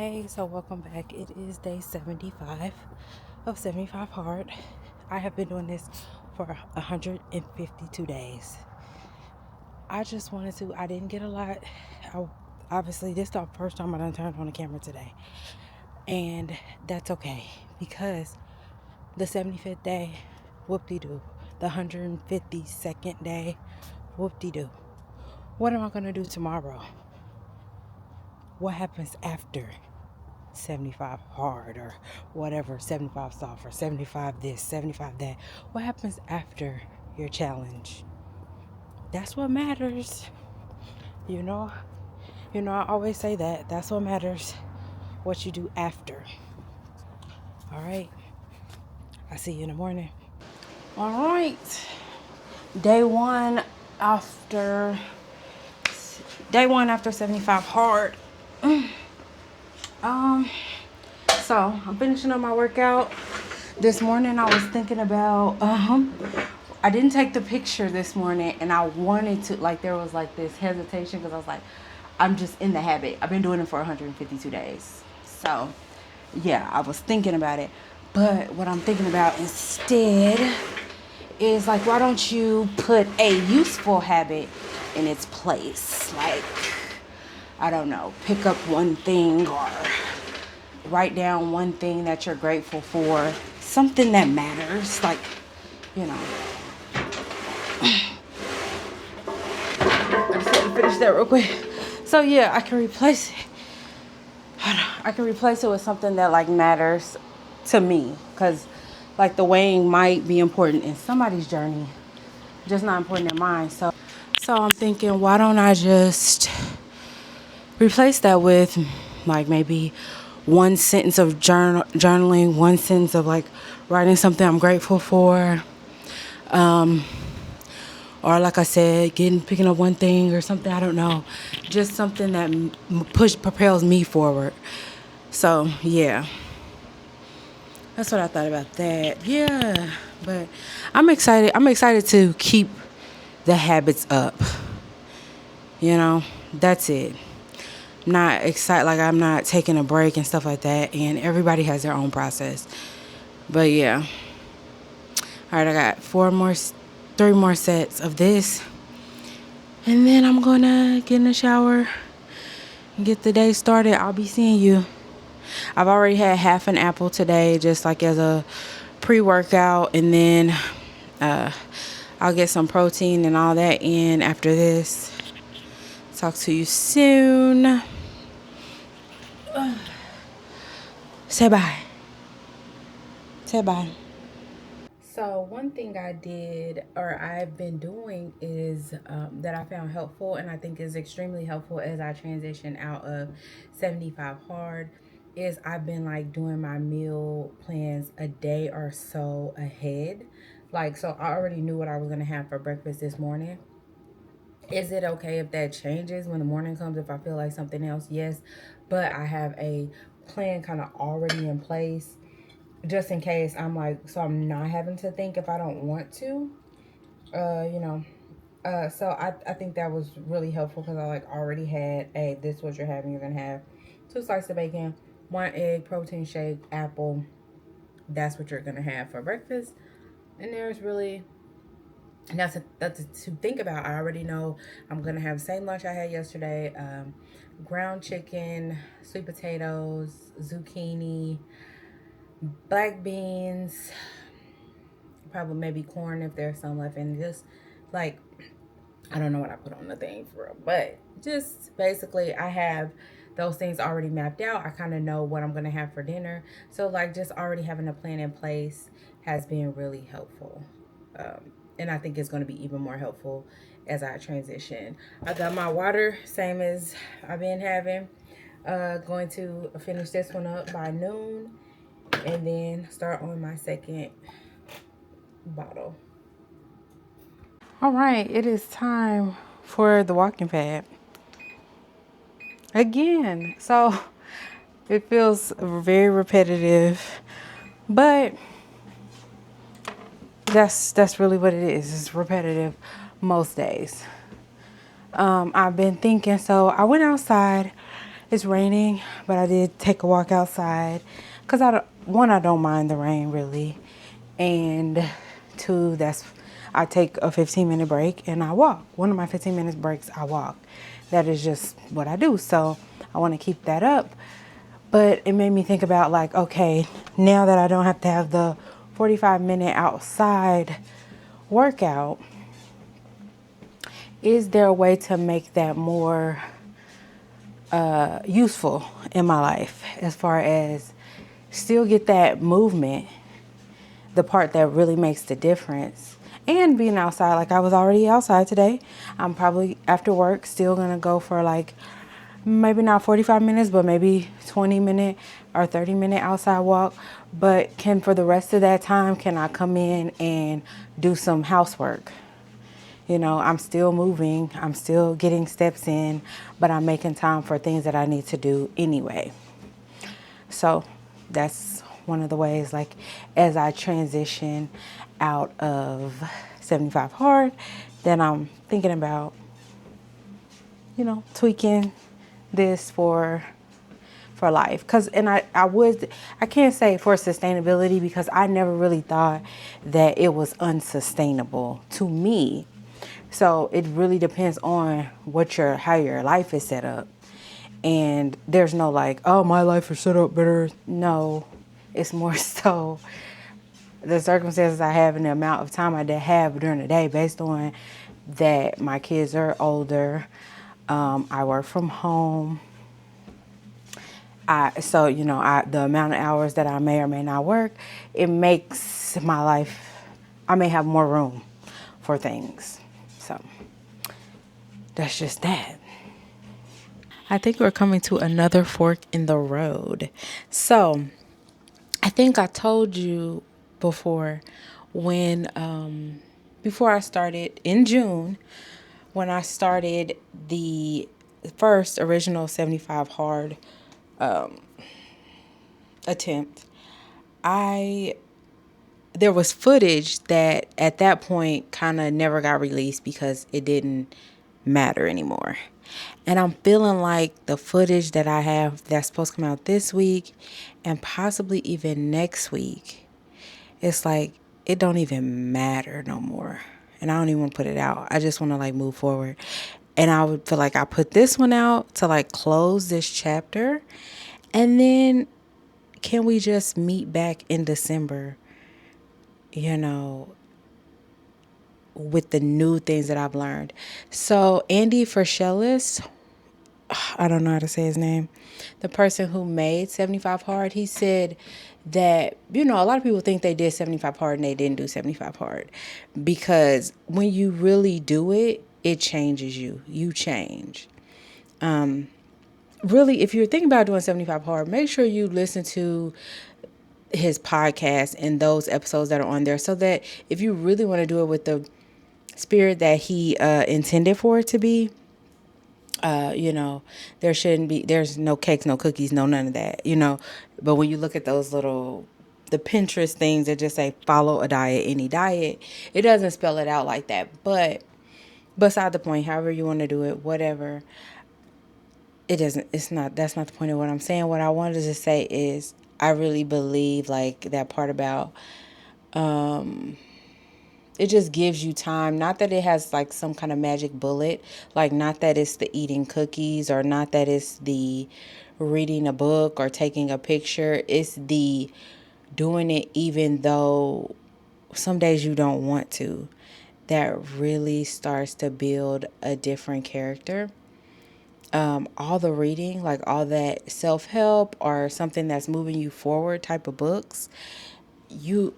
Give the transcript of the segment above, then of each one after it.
Hey, so welcome back. It is day 75 of 75 hard. I have been doing this for 152 days. I just wanted to, I didn't get a lot. Obviously, this is the first time I done turned on the camera today. And that's okay because the 75th day, whoop-de-doo. The 152nd day, whoop-de-doo. What am I going to do tomorrow? What happens after 75 hard or whatever, 75 soft or 75 this, 75 that? What happens after your challenge? That's what matters. You know, I always say that. That's what matters. What you do after. All right. I see you in the morning. All right. Day one after 75 hard. So I'm finishing up my workout. This morning I was thinking about I didn't take the picture this morning, and I wanted to, like, there was like this hesitation because I was like, I'm just in the habit. I've been doing it for 152 days. So yeah, I was thinking about it. But what I'm thinking about instead is, like, why don't you put a useful habit in its place? Like, I don't know, pick up one thing or write down one thing that you're grateful for, something that matters, like, you know. I just had to finish that real quick. So yeah, I can replace it with something that, like, matters to me, because, like, the weighing might be important in somebody's journey, just not important in mine. So I'm thinking, why don't I just replace that with, like, maybe one sentence of journaling, one sentence of, like, writing something I'm grateful for, or, like I said, picking up one thing or something. I don't know, just something that propels me forward. So yeah, that's what I thought about that. Yeah, but I'm excited to keep the habits up. You know, that's it. Not excited, like, I'm not taking a break and stuff like that, and everybody has their own process. But yeah, all right, I got 3 more sets of this, and then I'm gonna get in the shower and get the day started. I'll be seeing you. I've already had half an apple today, just like as a pre-workout, and then I'll get some protein and all that in after this. Talk to you soon. Say bye. Say bye. So one thing I've been doing is that I found helpful, and I think is extremely helpful as I transition out of 75 hard, is I've been, like, doing my meal plans a day or so ahead. Like, so I already knew what I was going to have for breakfast this morning. Is it okay if that changes when the morning comes, if I feel like something else? Yes, but I have a plan kind of already in place, just in case. I'm like, so I'm not having to think if I don't want to, you know. So I think that was really helpful because I, like, already had this is what you're having. You're gonna have 2 slices of bacon, 1 egg, protein shake, apple. That's what you're gonna have for breakfast. And there's really nothing to think about. I already know I'm gonna have the same lunch I had yesterday: ground chicken, sweet potatoes, zucchini, black beans, probably maybe corn if there's some left, and just, like, I don't know what I put on the thing for real, but just basically I have those things already mapped out. I kind of know what I'm gonna have for dinner, so, like, just already having a plan in place has been really helpful, and I think it's going to be even more helpful as I transition. I got my water, same as I've been having. Going to finish this one up by noon, and then start on my second bottle. All right, it is time for the walking pad again. So it feels very repetitive, but that's really what it is. It's repetitive most days. I've been thinking, so I went outside It's raining, but I did take a walk outside because I don't mind the rain really. And two, I take a 15-minute break and I walk. One of my 15 minutes breaks, I walk. That is just what I do. So I want to keep that up. But it made me think about like, okay, now that I don't have to have the 45-minute outside workout, is there a way to make that more useful in my life as far as still get that movement, the part that really makes the difference, and being outside? Like I was already outside today. I'm probably after work still gonna go for like maybe not 45 minutes, but maybe 20-minute or 30-minute outside walk. But for the rest of that time, can I come in and do some housework? You know, I'm still moving, I'm still getting steps in, but I'm making time for things that I need to do anyway. So that's one of the ways, like, as I transition out of 75 hard, then I'm thinking about, tweaking this for life. I can't say for sustainability because I never really thought that it was unsustainable to me. So it really depends on how your life is set up. And there's no like, oh, my life is set up better. No, it's more so the circumstances I have and the amount of time I have during the day based on that my kids are older. I work from home. The amount of hours that I may or may not work, it makes my life, I may have more room for things. So that's just that. I think we're coming to another fork in the road. So I think I told you before before I started in June, when I started the first original 75 hard attempt, there was footage that at that point kind of never got released because it didn't matter anymore. And I'm feeling like the footage that I have that's supposed to come out this week and possibly even next week, it's like it don't even matter no more. And I don't even want to put it out. I just want to like move forward. And I would feel like I put this one out to like close this chapter. And then can we just meet back in December, with the new things that I've learned. So Andy Frashellis, I don't know how to say his name, the person who made 75 Hard, he said that, a lot of people think they did 75 Hard and they didn't do 75 Hard. Because when you really do it, it changes you. You change. Really, if you're thinking about doing 75 Hard, make sure you listen to his podcast and those episodes that are on there so that if you really want to do it with the spirit that he intended for it to be, there's no cakes, no cookies, no none of that, But when you look at those the Pinterest things that just say follow a diet, any diet, it doesn't spell it out like that. But beside the point, however you want to do it, whatever, that's not the point of what I'm saying. What I wanted to say is I really believe like that part about, it just gives you time. Not that it has like some kind of magic bullet, like not that it's the eating cookies or not that it's the reading a book or taking a picture. It's the doing it even though some days you don't want to. That really starts to build a different character. All the reading, like all that self-help or something that's moving you forward type of books,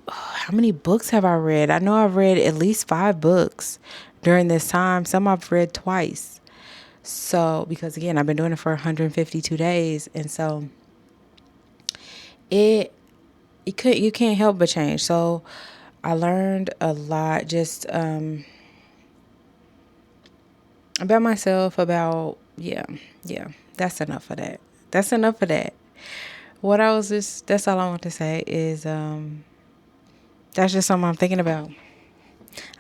how many books have I read? I know I've read at least 5 books during this time. Some I've read twice. So, because again, I've been doing it for 152 days. And so you can't help but change. So I learned a lot just, about myself, that's enough of that. That's enough of that. That's all I want to say is, that's just something I'm thinking about.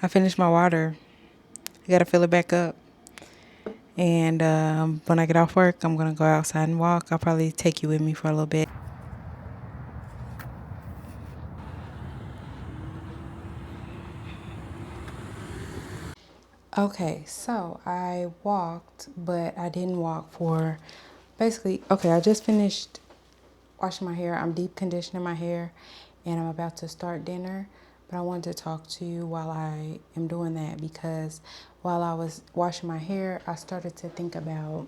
I finished my water. I got to fill it back up. And when I get off work, I'm going to go outside and walk. I'll probably take you with me for a little bit. Okay, so I walked, but I didn't walk for basically, okay, I just finished washing my hair. I'm deep conditioning my hair and I'm about to start dinner. But I wanted to talk to you while I am doing that because while I was washing my hair, I started to think about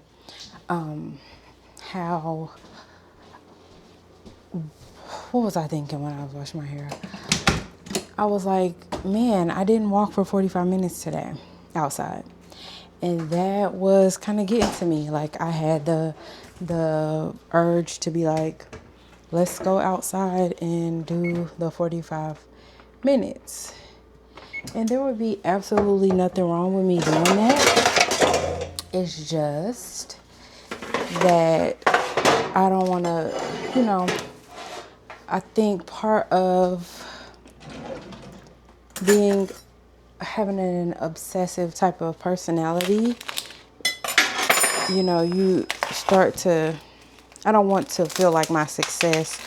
how, what was I thinking when I was washing my hair? I was like, man, I didn't walk for 45 minutes today outside. And that was kind of getting to me. Like I had the urge to be like, let's go outside and do the 45 minutes. And there would be absolutely nothing wrong with me doing that. It's just that I don't want to, I think part of being having an obsessive type of personality, you start to, I don't want to feel like my success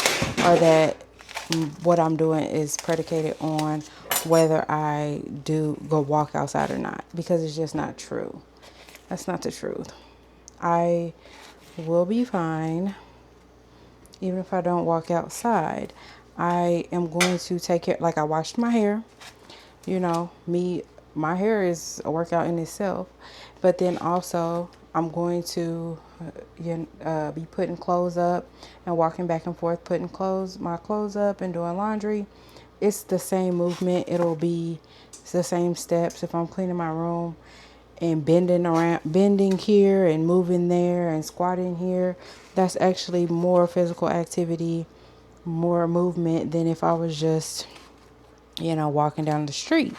or that what I'm doing is predicated on whether I do go walk outside or not, because it's just not true. That's not the truth. I will be fine even if I don't walk outside. I am going to take care, like I washed my hair. My hair is a workout in itself. But then also, I'm going to be putting clothes up and walking back and forth, putting my clothes up and doing laundry. It's the same movement. It's the same steps. If I'm cleaning my room and bending here and moving there and squatting here, that's actually more physical activity, more movement than if I was just walking down the street,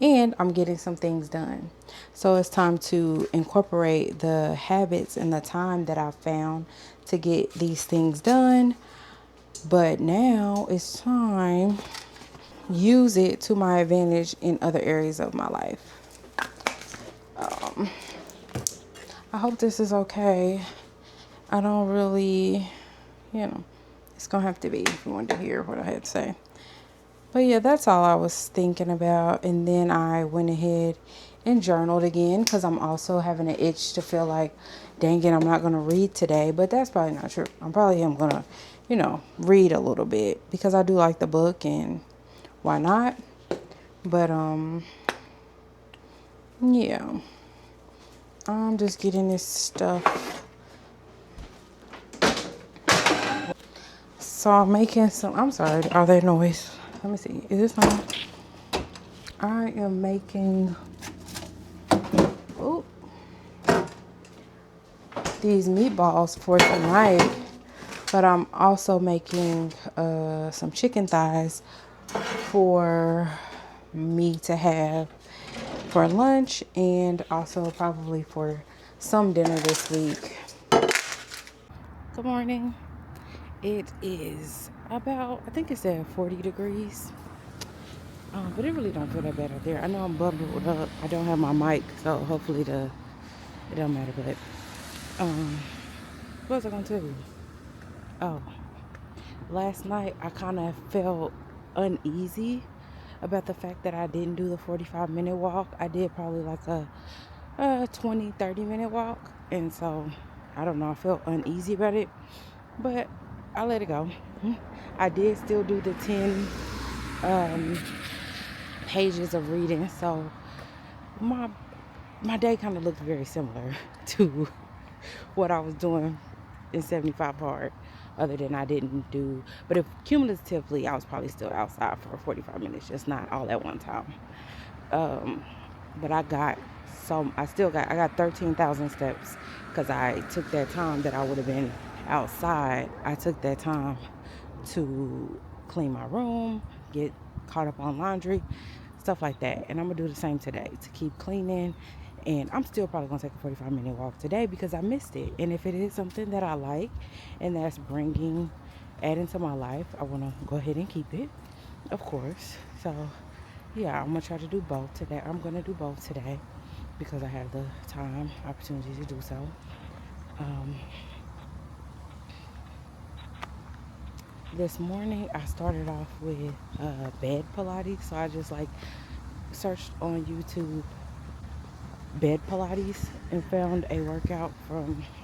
and I'm getting some things done. So it's time to incorporate the habits and the time that I've found to get these things done. But now it's time use it to my advantage in other areas of my life. I hope this is okay. I don't really, it's gonna have to be if you wanted to hear what I had to say. But yeah, that's all I was thinking about. And then I went ahead and journaled again because I'm also having an itch to feel like, dang it, I'm not going to read today. But that's probably not true. I'm probably am going to, read a little bit because I do like the book and why not? But, yeah, I'm just getting this stuff. So I'm sorry, are there noise? Let me see. Is this on? I am making these meatballs for tonight, but I'm also making some chicken thighs for me to have for lunch and also probably for some dinner this week. Good morning. It is about, I think it's at 40 degrees. But it really don't feel that bad out there. I know I'm bundled up. I don't have my mic, so hopefully it don't matter. But what was I gonna tell you? Oh, last night I kind of felt uneasy about the fact that I didn't do the 45-minute walk. I did probably like a 20-30 minute walk, and so I don't know, I felt uneasy about it, but I let it go. I did still do the 10 pages of reading, so my day kind of looked very similar to what I was doing in 75 hard, other than I didn't do, but if cumulatively I was probably still outside for 45 minutes, just not all at one time. But I got 13,000 steps because I took that time that I would have been outside. I took that time to clean my room, get caught up on laundry, stuff like that. And I'm going to do the same today to keep cleaning. And I'm still probably going to take a 45-minute walk today because I missed it. And if it is something that I like and that's adding to my life, I want to go ahead and keep it, of course. So, yeah, I'm going to try to do both today. I'm going to do both today. because I have the time, opportunity to do so. This morning I started off with bed Pilates, so I just like searched on YouTube bed Pilates and found a workout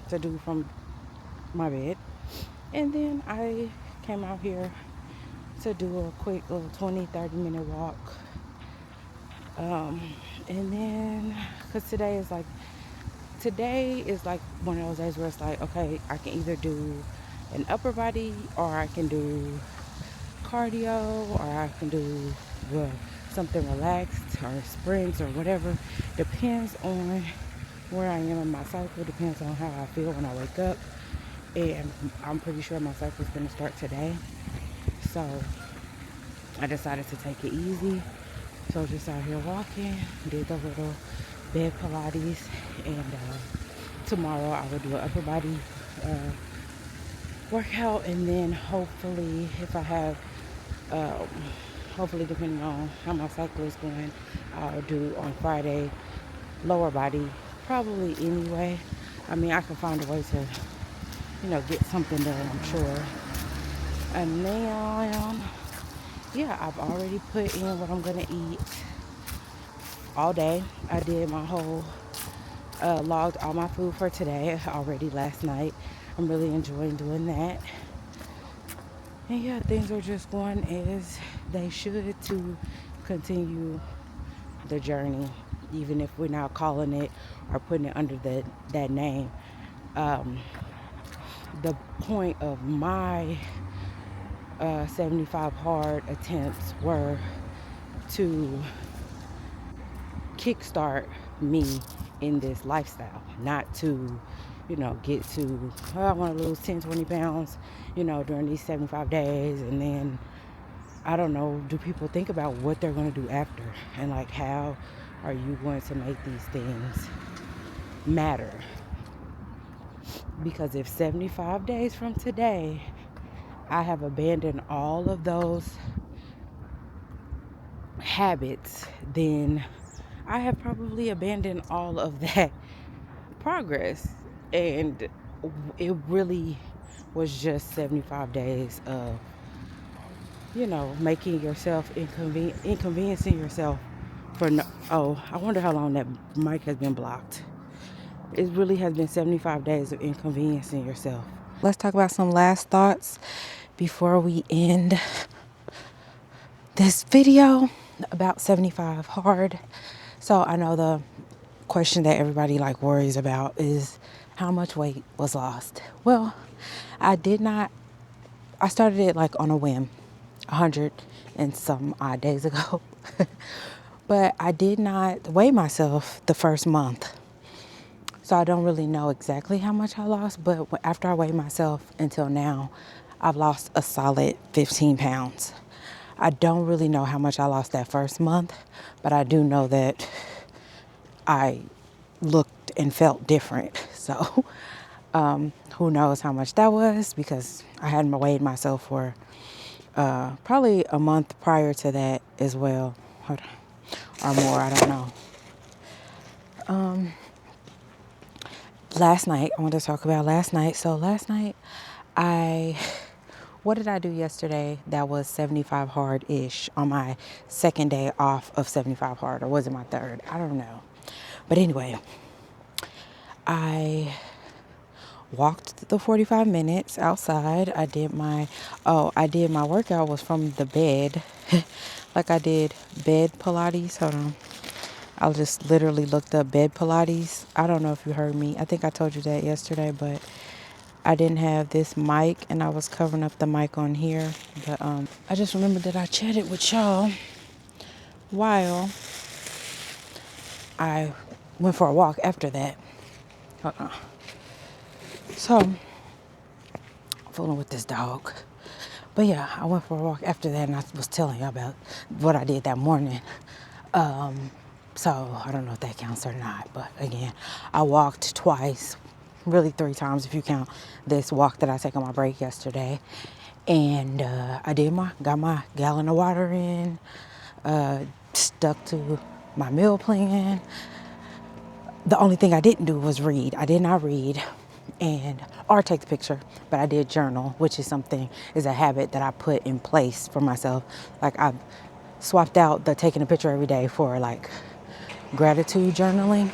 to do from my bed. And then I came out here to do a quick little 20-30 minute walk. And then, because today is like one of those days where it's like, okay, I can either do an upper body or I can do cardio or I can do something relaxed or sprints or whatever. Depends on where I am in my cycle, depends on how I feel when I wake up. And I'm pretty sure my cycle is going to start today. So I decided to take it easy. So just out here walking, did the little bed Pilates, and tomorrow I will do an upper body workout, and then hopefully if I have, hopefully depending on how my cycle is going, I'll do on Friday lower body, probably anyway. I mean, I can find a way to, get something done, I'm sure. And then, yeah, I've already put in what I'm gonna eat all day. I did my whole, logged all my food for today already last night. I'm really enjoying doing that. And yeah, things are just going as they should to continue the journey, even if we're not calling it or putting it under that name. The point of my 75 hard attempts were to kickstart me in this lifestyle, not to, get to, I want to lose 10, 20 pounds, during these 75 days. And then, I don't know, do people think about what they're going to do after? And like, how are you going to make these things matter? Because if 75 days from today, I have abandoned all of those habits, then I have probably abandoned all of that progress. And it really was just 75 days of, making yourself inconveniencing yourself for no. Oh, I wonder how long that mic has been blocked. It really has been 75 days of inconveniencing yourself. Let's talk about some last thoughts before we end this video about 75 hard. So I know the question that everybody worries about is how much weight was lost. Well, I started it on a whim, 100 and some odd days ago. But I did not weigh myself the first month. So I don't really know exactly how much I lost, but after I weighed myself until now, I've lost a solid 15 pounds. I don't really know how much I lost that first month, but I do know that I looked and felt different. So who knows how much that was, because I hadn't weighed myself for probably a month prior to that as well, or more, I don't know. Last night, I want to talk about last night. So last night, what did I do yesterday that was 75 hard-ish on my second day off of 75 hard, or was it my third? I don't know. But anyway, I walked the 45 minutes outside. I did my workout was from the bed. I did bed Pilates. Hold on. I just literally looked up bed Pilates. I don't know if you heard me. I think I told you that yesterday, but I didn't have this mic and I was covering up the mic on here. But I just remembered that I chatted with y'all while I went for a walk after that. Hold on. So, I'm fooling with this dog. But yeah, I went for a walk after that, and I was telling you about what I did that morning. So I don't know if that counts or not. But again, I walked twice, really 3 times if you count this walk that I took on my break yesterday. And I got my gallon of water in, stuck to my meal plan, The only thing I didn't do was read. I did not read and or take the picture, but I did journal, which is a habit that I put in place for myself. Like I've swapped out the taking a picture every day for like gratitude journaling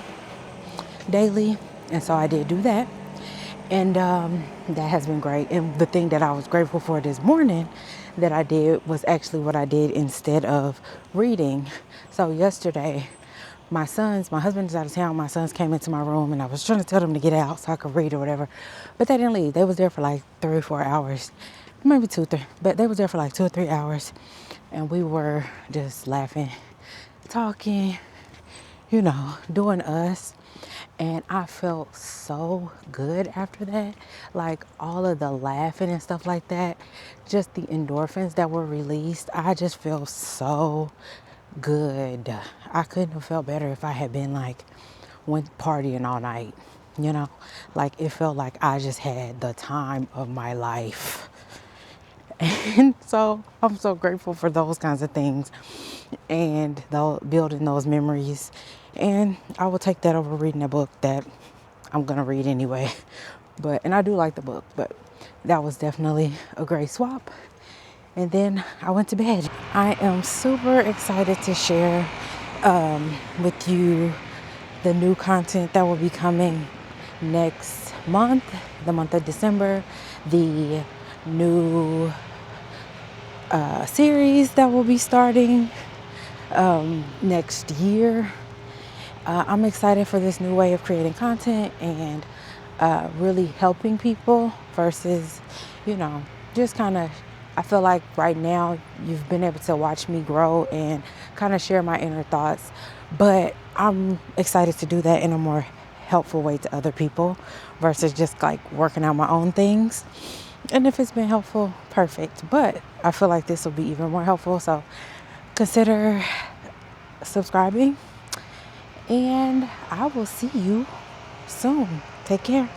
daily. And so I did do that. And that has been great. And the thing that I was grateful for this morning that I did was actually what I did instead of reading. So yesterday, my husband is out of town. My sons came into my room and I was trying to tell them to get out so I could read or whatever. But they didn't leave. They was there for like 3 or 4 hours, maybe 2, 3. But they was there for like 2 or 3 hours. And we were just laughing, talking, doing us. And I felt so good after that. Like all of the laughing and stuff like that, just the endorphins that were released, I just feel so good. I couldn't have felt better if I had been went partying all night, like it felt like I just had the time of my life. And so I'm so grateful for those kinds of things and building those memories. And I will take that over reading a book that I'm going to read anyway. And I do like the book, but that was definitely a great swap. And then I went to bed. I am super excited to share with you the new content that will be coming next month, the month of December, the new series that will be starting next year. I'm excited for this new way of creating content and really helping people versus, just kind of, I feel like right now you've been able to watch me grow and kind of share my inner thoughts, but I'm excited to do that in a more helpful way to other people versus just like working out my own things. And if it's been helpful, perfect. But I feel like this will be even more helpful. So consider subscribing and I will see you soon. Take care.